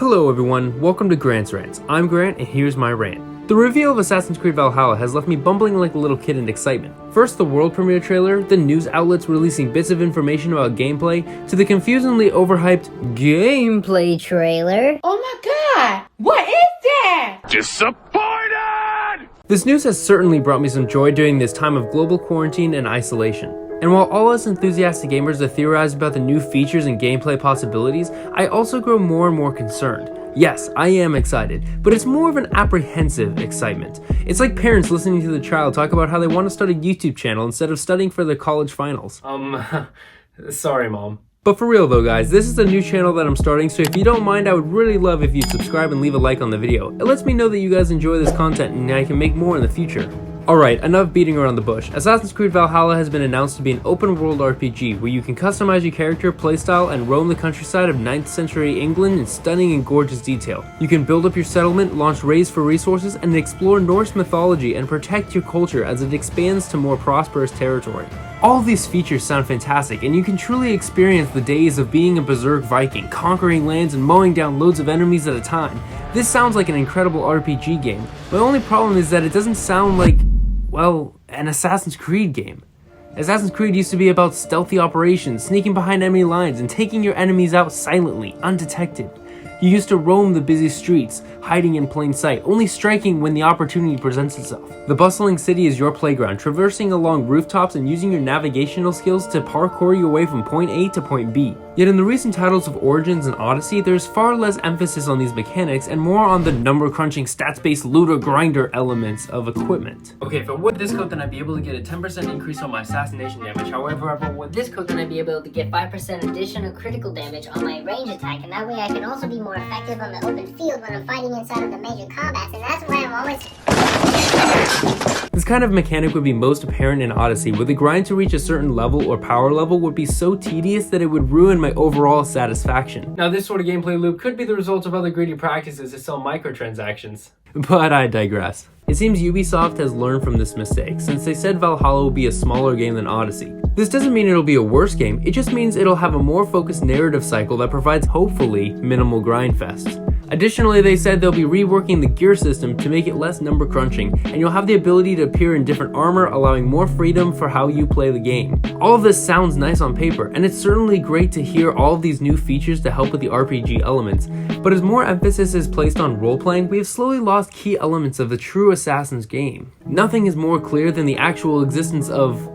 Hello everyone, welcome to Rants. I'm Grant and here's my rant. The reveal of Assassin's Creed Valhalla has left me bumbling like a little kid in excitement. First the world premiere trailer, then news outlets releasing bits of information about gameplay, to the confusingly overhyped gameplay trailer. Oh my god, what is that? Disappointed! This news has certainly brought me some joy during this time of global quarantine and isolation. And while all us enthusiastic gamers have theorized about the new features and gameplay possibilities, I also grow more and more concerned. Yes, I am excited, but it's more of an apprehensive excitement. It's like parents listening to their child talk about how they want to start a YouTube channel instead of studying for their college finals. Sorry, Mom. But for real though guys, this is a new channel that I'm starting, so if you don't mind, I would really love if you'd subscribe and leave a like on the video. It lets me know that you guys enjoy this content and I can make more in the future. Alright, enough beating around the bush. Assassin's Creed Valhalla has been announced to be an open world RPG where you can customize your character, playstyle, and roam the countryside of 9th century England in stunning and gorgeous detail. You can build up your settlement, launch raids for resources, and explore Norse mythology and protect your culture as it expands to more prosperous territory. All of these features sound fantastic, and you can truly experience the days of being a berserk Viking, conquering lands and mowing down loads of enemies at a time. This sounds like an incredible RPG game. My only problem is that it doesn't sound like, well, an Assassin's Creed game. Assassin's Creed used to be about stealthy operations, sneaking behind enemy lines and taking your enemies out silently, undetected. You used to roam the busy streets, hiding in plain sight, only striking when the opportunity presents itself. The bustling city is your playground, traversing along rooftops and using your navigational skills to parkour your way from point A to point B. Yet in the recent titles of Origins and Odyssey, there's far less emphasis on these mechanics and more on the number-crunching, stats-based looter-grinder elements of equipment. Okay, if I would this code, then I'd be able to get a 10% increase on my assassination damage. However, if I would this code, then I'd be able to get 5% additional critical damage on my range attack, and that way I can also be more effective on the open field when I'm fighting inside of the major combats, and that's why I'm always... This kind of mechanic would be most apparent in Odyssey, where the grind to reach a certain level or power level would be so tedious that it would ruin my overall satisfaction. Now this sort of gameplay loop could be the result of other greedy practices to sell microtransactions. But I digress. It seems Ubisoft has learned from this mistake, since they said Valhalla will be a smaller game than Odyssey. This doesn't mean it'll be a worse game, it just means it'll have a more focused narrative cycle that provides, hopefully, minimal grind fests. Additionally, they said they'll be reworking the gear system to make it less number crunching, and you'll have the ability to appear in different armor, allowing more freedom for how you play the game. All of this sounds nice on paper, and it's certainly great to hear all of these new features to help with the RPG elements, but as more emphasis is placed on role-playing, we have slowly lost key elements of the true Assassin's game. Nothing is more clear than the actual existence of,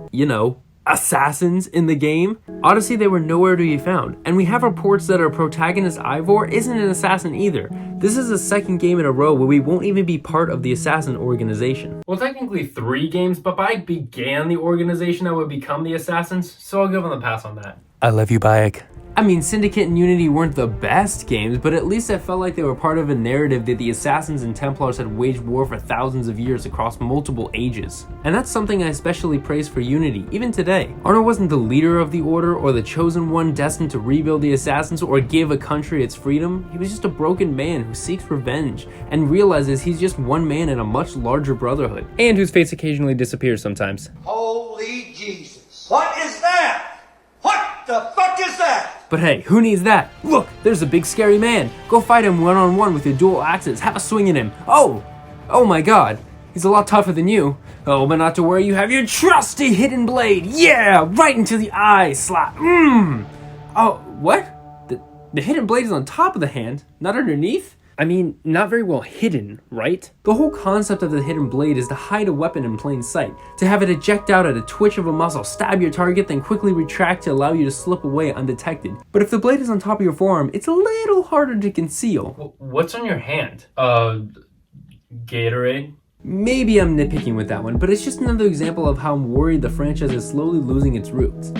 assassins in the game. Odyssey, they were nowhere to be found, and we have reports that our protagonist Ivor isn't an assassin either. This is the second game in a row where we won't even be part of the assassin organization. Well, technically 3 games, but I began the organization that would become the assassins, so I'll give them a pass on that. I love you, Bayek. I mean, Syndicate and Unity weren't the best games, but at least I felt like they were part of a narrative that the Assassins and Templars had waged war for thousands of years across multiple ages. And that's something I especially praise for Unity, even today. Arno wasn't the leader of the Order or the chosen one destined to rebuild the Assassins or give a country its freedom. He was just a broken man who seeks revenge and realizes he's just one man in a much larger brotherhood. And whose face occasionally disappears sometimes. Holy Jesus. What is that? What the fuck is that? But hey, who needs that? Look, there's a big scary man. Go fight him one-on-one with your dual axes. Have a swing at him. Oh my god. He's a lot tougher than you. Oh, but not to worry, you have your trusty hidden blade. Yeah, right into the eye. Slap. Oh, what? The hidden blade is on top of the hand, not underneath? I mean, not very well hidden, right? The whole concept of the hidden blade is to hide a weapon in plain sight, to have it eject out at a twitch of a muscle, stab your target, then quickly retract to allow you to slip away undetected. But if the blade is on top of your forearm, it's a little harder to conceal. What's on your hand? Gatorade? Maybe I'm nitpicking with that one, but it's just another example of how I'm worried the franchise is slowly losing its roots.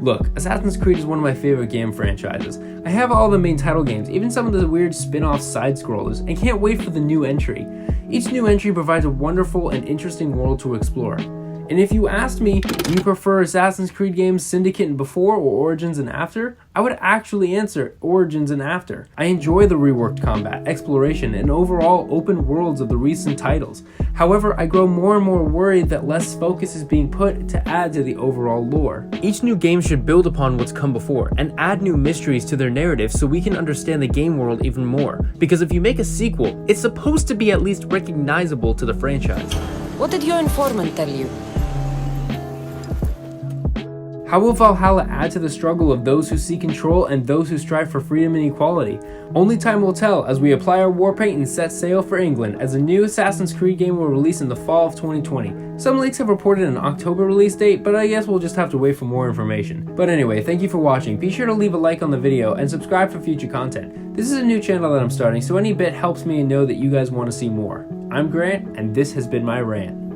Look, Assassin's Creed is one of my favorite game franchises. I have all the main title games, even some of the weird spin-off side-scrollers, and can't wait for the new entry. Each new entry provides a wonderful and interesting world to explore. And if you asked me, do you prefer Assassin's Creed games Syndicate and before or Origins and after? I would actually answer Origins and after. I enjoy the reworked combat, exploration, and overall open worlds of the recent titles. However, I grow more and more worried that less focus is being put to add to the overall lore. Each new game should build upon what's come before and add new mysteries to their narrative so we can understand the game world even more. Because if you make a sequel, it's supposed to be at least recognizable to the franchise. What did your informant tell you? How will Valhalla add to the struggle of those who seek control and those who strive for freedom and equality? Only time will tell as we apply our war paint and set sail for England, as a new Assassin's Creed game will release in the fall of 2020. Some leaks have reported an October release date, but I guess we'll just have to wait for more information. But anyway, thank you for watching. Be sure to leave a like on the video and subscribe for future content. This is a new channel that I'm starting, so any bit helps me and know that you guys want to see more. I'm Grant, and this has been my rant.